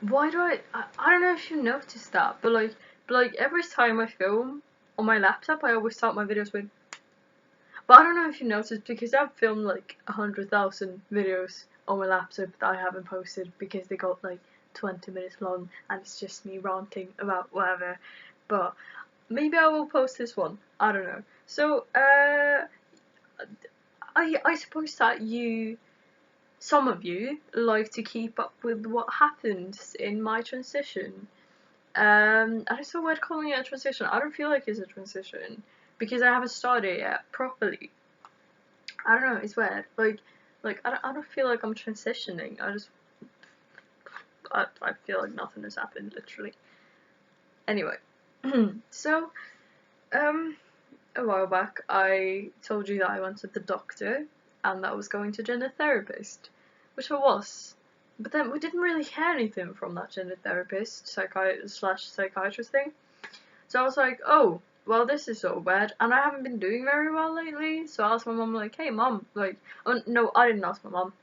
why do I don't know if you noticed that, but like every time I film on my laptop, I always start my videos with. But I don't know if you noticed, because I've filmed like 100,000 videos on my laptop that I haven't posted because they got like 20 minutes long and it's just me ranting about whatever. But maybe I will post this one. I don't know. So I suppose that some of you like to keep up with what happens in my transition. And it's so weird calling it a transition. I don't feel like it's a transition because I haven't started it yet properly. I don't know, it's weird. Like I don't feel like I'm transitioning. I feel like nothing has happened, literally. Anyway, so a while back I told you that I went to the doctor and that I was going to gender therapist, which I was. But then we didn't really hear anything from that gender therapist, psychiatrist thing. So I was like, oh, well, this is so bad, and I haven't been doing very well lately. So I asked my mum, like, hey, mum, like, oh no, I didn't ask my mum.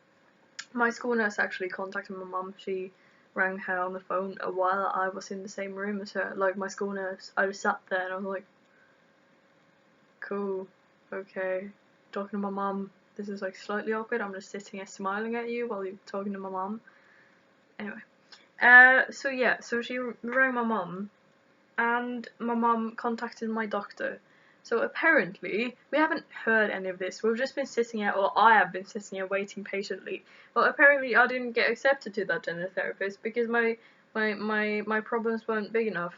My school nurse actually contacted my mum. She rang her on the phone while I was in the same room as her. Like, my school nurse, I just sat there and I was like, cool, okay, talking to my mum. This is like slightly awkward. I'm just sitting here smiling at you while you're talking to my mum. Anyway, so yeah, so she rang my mum, and my mum contacted my doctor. So apparently, we haven't heard any of this. We've just been sitting here, or I have been sitting here waiting patiently. Well, apparently I didn't get accepted to that gender therapist because my problems weren't big enough.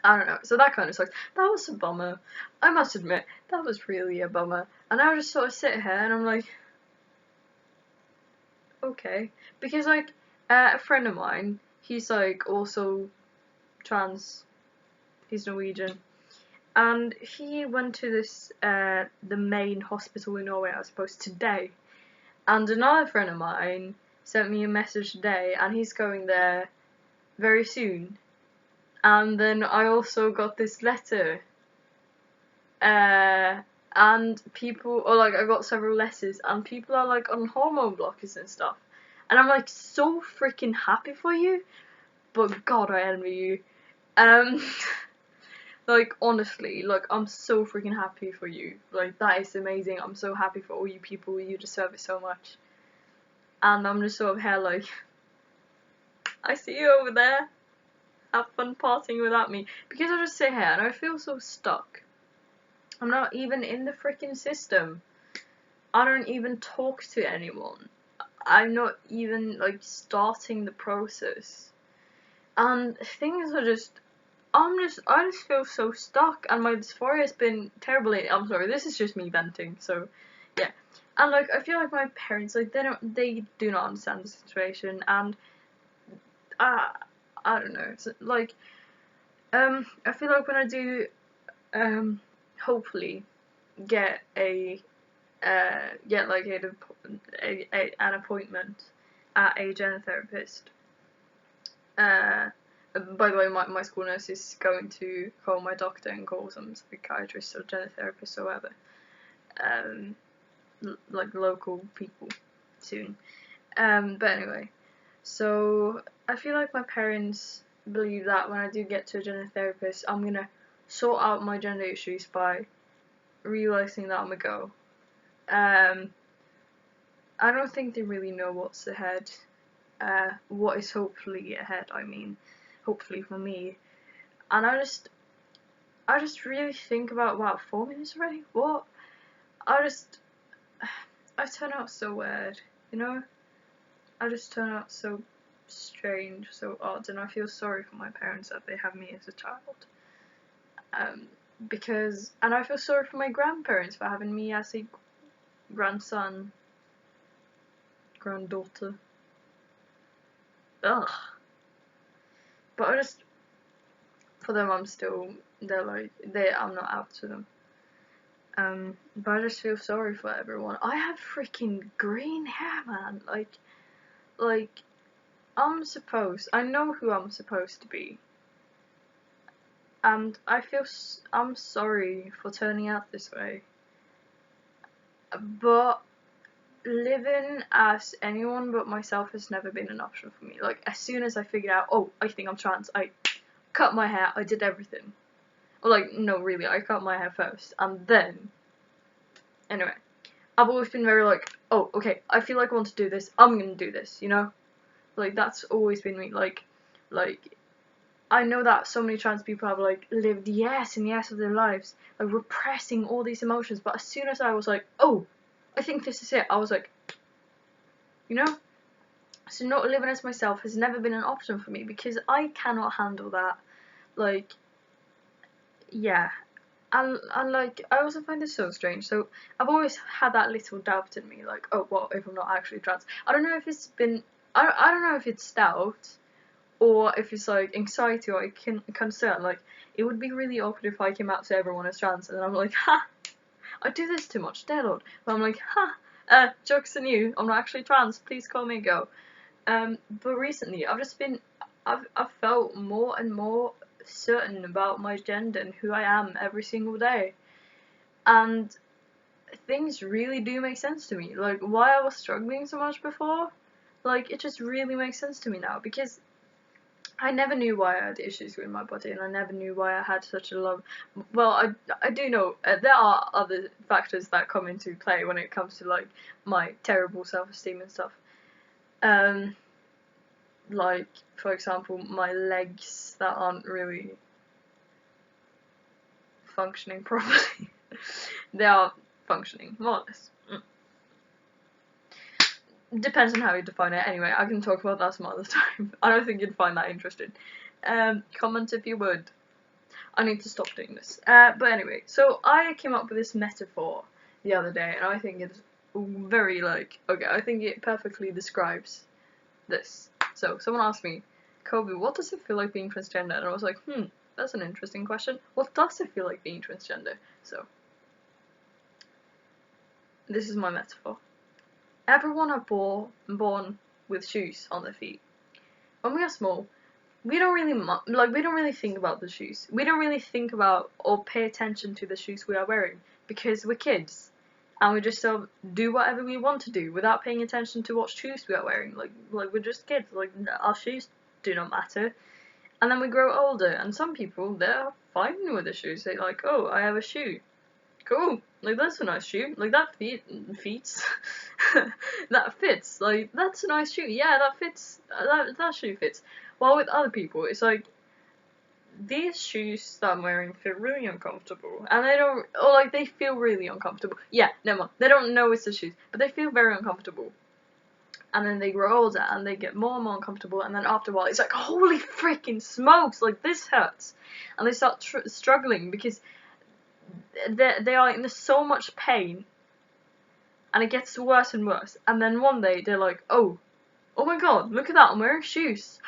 I don't know. So that kind of sucks. That was a bummer. I must admit, that was really a bummer. And I just sort of sit here and I'm like, okay. Because like, a friend of mine, he's like also trans. He's Norwegian. And he went to this, the main hospital in Norway, I suppose, today. And another friend of mine sent me a message today, and he's going there very soon. And then I also got this letter. And people, or like, I got several letters, and people are like on hormone blockers and stuff. And I'm like so freaking happy for you, but God, I envy you. Like, honestly, like, I'm so freaking happy for you. Like, that is amazing. I'm so happy for all you people. You deserve it so much. And I'm just sort of here, like, I see you over there. Have fun partying without me. Because I just sit here and I feel so stuck. I'm not even in the freaking system. I don't even talk to anyone. I'm not even, like, starting the process. And things are just, I just feel so stuck, and my dysphoria has been terrible. I'm sorry, this is just me venting, so, yeah. And, like, I feel like my parents, like, they do not understand the situation, and, I don't know, it's, like, I feel like when I do, hopefully, get like, an appointment at a gender therapist, by the way, my school nurse is going to call my doctor and call some psychiatrist or gender therapist or whatever, like local people soon. But anyway, so I feel like my parents believe that when I do get to a gender therapist, I'm gonna sort out my gender issues by realizing that I'm a girl. I don't think they really know what's ahead. What is hopefully ahead, I mean, hopefully for me. And I just really think about, wow, 4 minutes already? What? I turn out so weird, you know? I just turn out so strange, so odd, and I feel sorry for my parents that they have me as a child. And I feel sorry for my grandparents for having me as a grandson, granddaughter. Ugh. But for them, I'm not out to them. But I just feel sorry for everyone. I have freaking green hair, man. Like, I know who I'm supposed to be. And I'm sorry for turning out this way. But living as anyone but myself has never been an option for me. Like, as soon as I figured out, oh, I think I'm trans, I cut my hair, I did everything. Or like, no, really, I cut my hair first, and then, anyway, I've always been very like, oh, okay, I feel like I want to do this, I'm gonna do this, you know? Like, that's always been me, like, I know that so many trans people have, like, lived years and years of their lives, like, repressing all these emotions, but as soon as I was like, oh, I think this is it, I was like, you know? So not living as myself has never been an option for me, because I cannot handle that, like, yeah. And like, I also find this so strange, so I've always had that little doubt in me, like, oh, what if I'm not actually trans? I don't know if it's been, I don't know if it's doubt, or if it's like anxiety or concern. Like, it would be really awkward if I came out to everyone as trans and then I'm like, ha, I do this too much, dear lord. But I'm like, ha, joke's on you, I'm not actually trans, please call me a go. But recently I've felt more and more certain about my gender and who I am every single day. And things really do make sense to me. Like, why I was struggling so much before, like, it just really makes sense to me now, because I never knew why I had issues with my body, and I never knew why I had such a love. Well, I do know there are other factors that come into play when it comes to, like, my terrible self-esteem and stuff. Like, for example, my legs that aren't really functioning properly. They are functioning, more or less. Depends on how you define it. Anyway, I can talk about that some other time. I don't think you'd find that interesting. Comment if you would. I need to stop doing this. But anyway, so I came up with this metaphor the other day, and I think it's very, like, okay, I think it perfectly describes this. So, someone asked me, Kovu, what does it feel like being transgender? And I was like, that's an interesting question. What does it feel like being transgender? So, this is my metaphor. Everyone are born with shoes on their feet. When we are small, we don't really think about the shoes. We don't really think about or pay attention to the shoes we are wearing, because we're kids, and we just sort of do whatever we want to do without paying attention to what shoes we are wearing. Like we're just kids. Like, our shoes do not matter. And then we grow older, and some people, they're fine with the shoes. They're like, oh, I have a shoe. Cool, like, that's a nice shoe, like, that fits, that fits, like, that's a nice shoe, yeah, that fits, that shoe fits. While with other people, it's like, these shoes that I'm wearing feel really uncomfortable, and they don't, or like, they feel really uncomfortable. Yeah, never mind, they don't know it's the shoes, but they feel very uncomfortable. And then they grow older, and they get more and more uncomfortable, and then after a while, it's like, holy freaking smokes, like, this hurts. And they start struggling, because they are in so much pain, and it gets worse and worse, and then one day they're like, oh my god, look at that, I'm wearing shoes.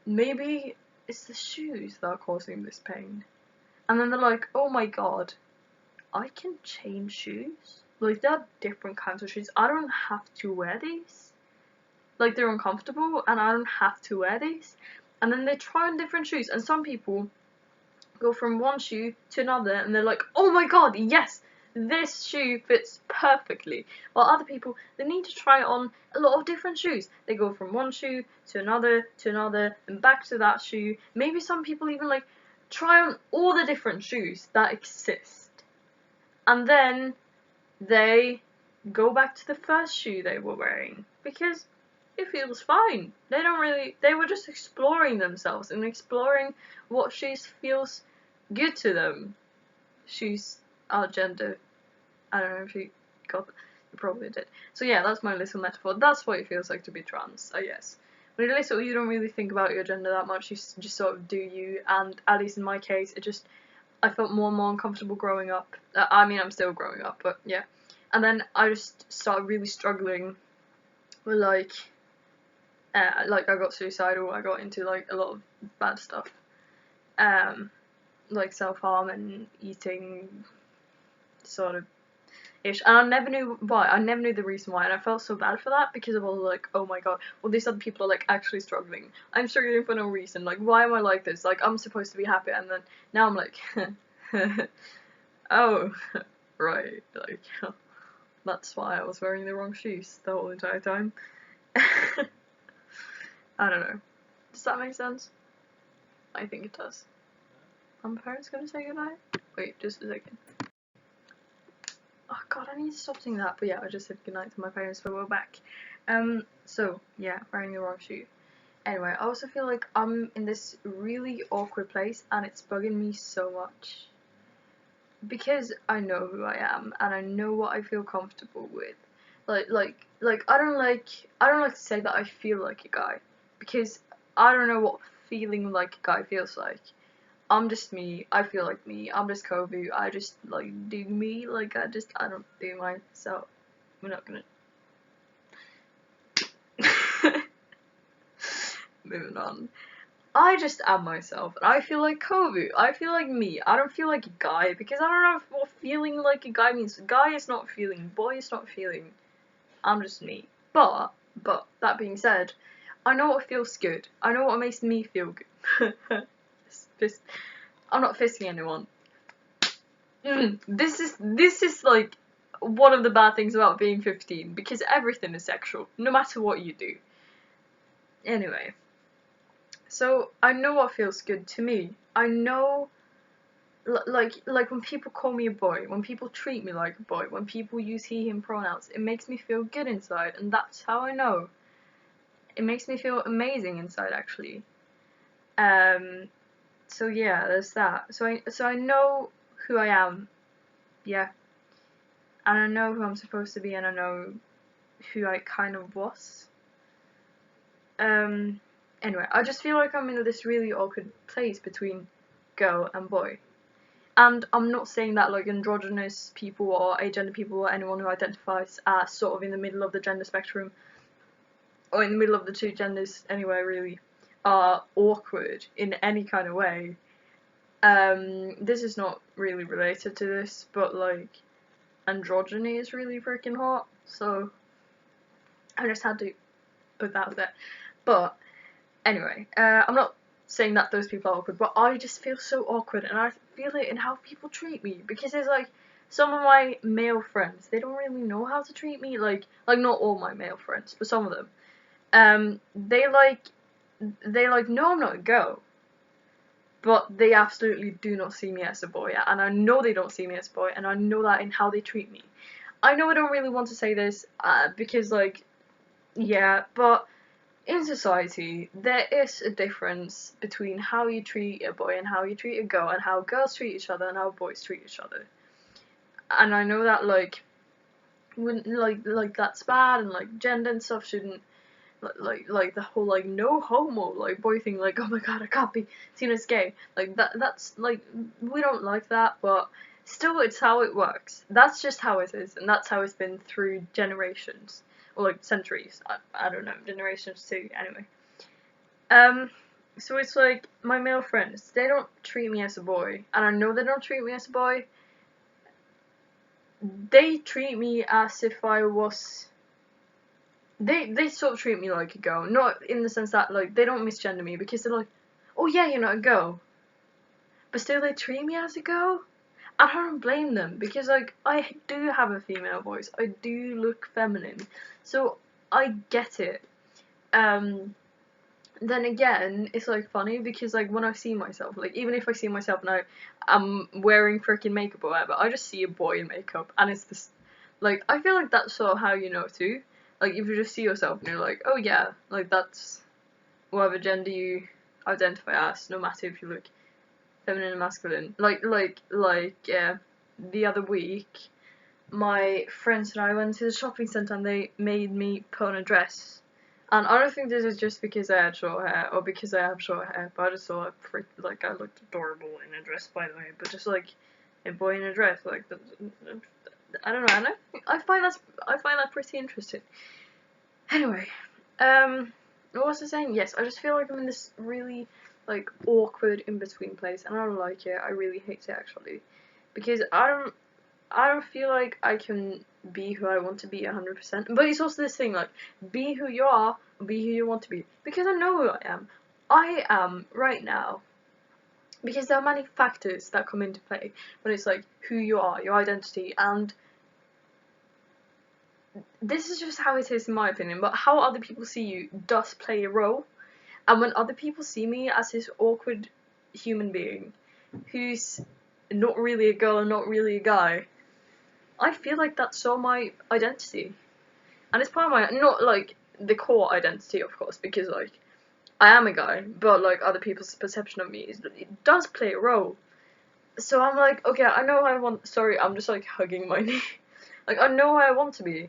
Maybe it's the shoes that are causing this pain. And then they're like, oh my god, I can change shoes? Like, there are different kinds of shoes, I don't have to wear these. Like, they're uncomfortable, and I don't have to wear these. And then they try on different shoes, and some people go from one shoe to another, and they're like, oh my god, yes, this shoe fits perfectly. While other people, they need to try on a lot of different shoes. They go from one shoe to another, and back to that shoe. Maybe some people even, like, try on all the different shoes that exist. And then they go back to the first shoe they were wearing, because it feels fine. They were just exploring themselves and exploring what shoes feels good to them. Shoes are gender. I don't know if you got that. You probably did. So yeah, that's my little metaphor. That's what it feels like to be trans, I guess. When you're little, you don't really think about your gender that much. You just sort of do you. And at least in my case, I felt more and more uncomfortable growing up. I mean, I'm still growing up, but yeah. And then I just started really struggling with, like, I got suicidal, I got into, like, a lot of bad stuff. Like self-harm and eating sort of ish. And I never knew why, I never knew the reason why, and I felt so bad for that, because I was like, oh my god, well, these other people are, like, actually struggling. I'm struggling for no reason, like, why am I like this? Like, I'm supposed to be happy, and then now I'm like, oh, right, like, That's why I was wearing the wrong shoes the whole entire time. I don't know. Does that make sense? I think it does. Are my parents gonna say goodnight? Wait, just a second. Oh god, I need to stop saying that. But yeah, I just said goodnight to my parents, but we're back. So yeah, wearing the wrong shoe. Anyway, I also feel like I'm in this really awkward place, and it's bugging me so much. Because I know who I am, and I know what I feel comfortable with. Like I don't like to say that I feel like a guy, because I don't know what feeling like a guy feels like. I'm just me, I feel like me, I'm just Kovu, I just like do me, like I don't do myself. We're not gonna moving on. I just am myself, and I feel like Kovu, I feel like me, I don't feel like a guy, because I don't know what feeling like a guy means. Guy is not feeling, boy is not feeling, I'm just me. But, that being said, I know what feels good, I know what makes me feel good. I'm not fisting anyone. This is like one of the bad things about being 15, because everything is sexual, no matter what you do. Anyway, so I know what feels good to me. I know, like when people call me a boy, when people treat me like a boy, when people use he, him pronouns, it makes me feel good inside, and that's how I know. It makes me feel amazing inside, actually. So yeah, there's that. So I know who I am, yeah, and I know who I'm supposed to be, and I know who I kind of was. Anyway, I just feel like I'm in this really awkward place between girl and boy. And I'm not saying that like androgynous people or agender people or anyone who identifies as sort of in the middle of the gender spectrum, or in the middle of the two genders anyway, really, are awkward in any kind of way. This is not really related to this, but like, androgyny is really freaking hot, so I just had to put that out there. But anyway, I'm not saying that those people are awkward, but I just feel so awkward, and I feel it in how people treat me, because there's like some of my male friends, they don't really know how to treat me, like not all my male friends, but some of them. They know I'm not a girl, but they absolutely do not see me as a boy, and I know they don't see me as a boy, and I know that in how they treat me. I know I don't really want to say this, because like, yeah, but in society, there is a difference between how you treat a boy and how you treat a girl, and how girls treat each other and how boys treat each other. And I know that like, when like that's bad, and like gender and stuff shouldn't, like the whole like no homo like boy thing, like oh my god, I can't be seen as gay, like that's like, we don't like that, but still it's how it works. That's just how it is, and that's how it's been through generations, or like centuries. I don't know, generations too, anyway. So it's like, my male friends, they don't treat me as a boy, and I know they don't treat me as a boy. They treat me as if I was, they sort of treat me like a girl, not in the sense that like they don't misgender me, because they're like, oh yeah, you're not a girl, but still they treat me as a girl. I don't blame them, because like, I do have a female voice, I do look feminine, so I get it. Then again, it's like funny, because like when I see myself, like even if I see myself and I'm wearing freaking makeup or whatever, I just see a boy in makeup, and it's this, like, I feel like that's sort of how you know too. Like if you just see yourself and you're like, oh yeah, like that's whatever gender you identify as, no matter if you look feminine or masculine. Like the other week, my friends and I went to the shopping centre, and they made me put on a dress. And I don't think this is just because I had short hair, or because I have short hair, but I just thought like I looked adorable in a dress, by the way. But just like a boy in a dress, like I don't know. And I find that pretty interesting. Anyway, what was I saying? Yes, I just feel like I'm in this really like awkward in between place, and I don't like it. I really hate it, actually, because I don't feel like I can be who I want to be 100%. But it's also this thing, like, be who you are, be who you want to be. Because I know who I am. I am, right now. Because there are many factors that come into play. But it's like, who you are, your identity, and this is just how it is in my opinion, but how other people see you does play a role. And when other people see me as this awkward human being who's not really a girl and not really a guy, I feel like that's so my identity. And it's part of my, not like the core identity, of course, because like I am a guy, but like other people's perception of me it does play a role. So I'm like, okay, I know how I want. Sorry, I'm just like hugging my knee. Like, I know who I want to be,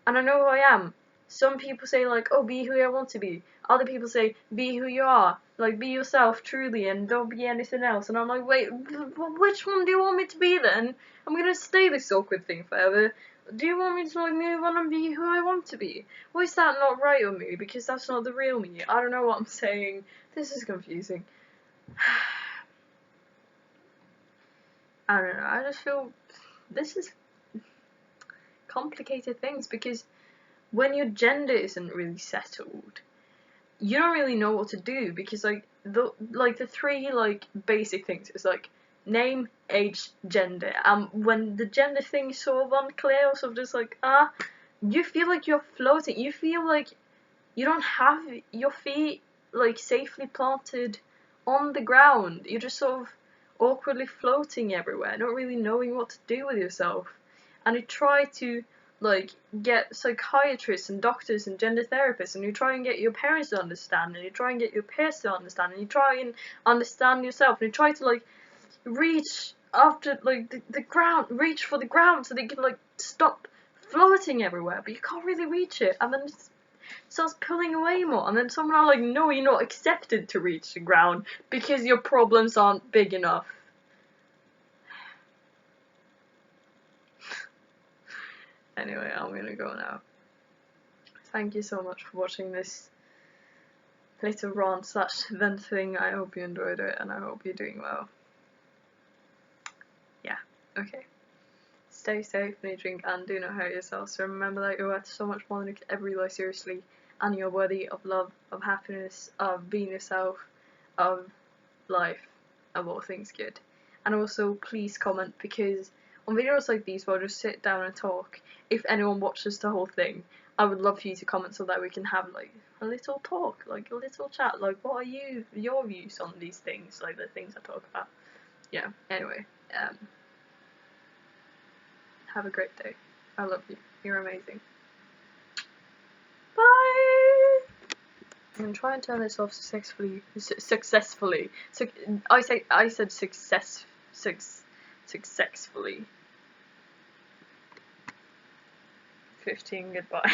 and I know who I am. Some people say like, oh, be who I want to be. Other people say, be who you are. Like, be yourself truly, and don't be anything else. And I'm like, wait, which one do you want me to be then? I'm gonna stay this awkward thing forever. Do you want me to like move on and be who I want to be? Or is that not right on me? Because that's not the real me. I don't know what I'm saying. This is confusing. I don't know, I just feel this is complicated things because when your gender isn't really settled, you don't really know what to do because like the three like basic things is like name, age, gender. When the gender thing is sort of unclear or sort of just like you feel like you're floating. You feel like you don't have your feet like safely planted on the ground. You're just sort of awkwardly floating everywhere, not really knowing what to do with yourself. And you try to like get psychiatrists and doctors and gender therapists, and you try and get your parents to understand, and you try and get your peers to understand, and you try and understand yourself, and you try to like reach after like the ground, reach for the ground so they can like stop floating everywhere, but you can't really reach it, and then it starts pulling away more, and then someone are like, no, you're not accepted to reach the ground because your problems aren't big enough. Anyway, I'm gonna go now. Thank you so much for watching this little rant / vent thing. I hope you enjoyed it, and I hope you're doing well. Yeah, okay. Stay safe when you drink, and do not hurt yourself. So remember that you're worth so much more than you could ever realize seriously, and you're worthy of love, of happiness, of being yourself, of life, of all things good. And also, please comment, because on videos like these where I just sit down and talk, if anyone watches the whole thing, I would love for you to comment so that we can have like a little talk, like a little chat, like what are your views on these things, like the things I talk about. Yeah, anyway, have a great day. I love you. You're amazing. Bye! I'm gonna try and turn this off successfully. So I said successfully. 15, goodbye.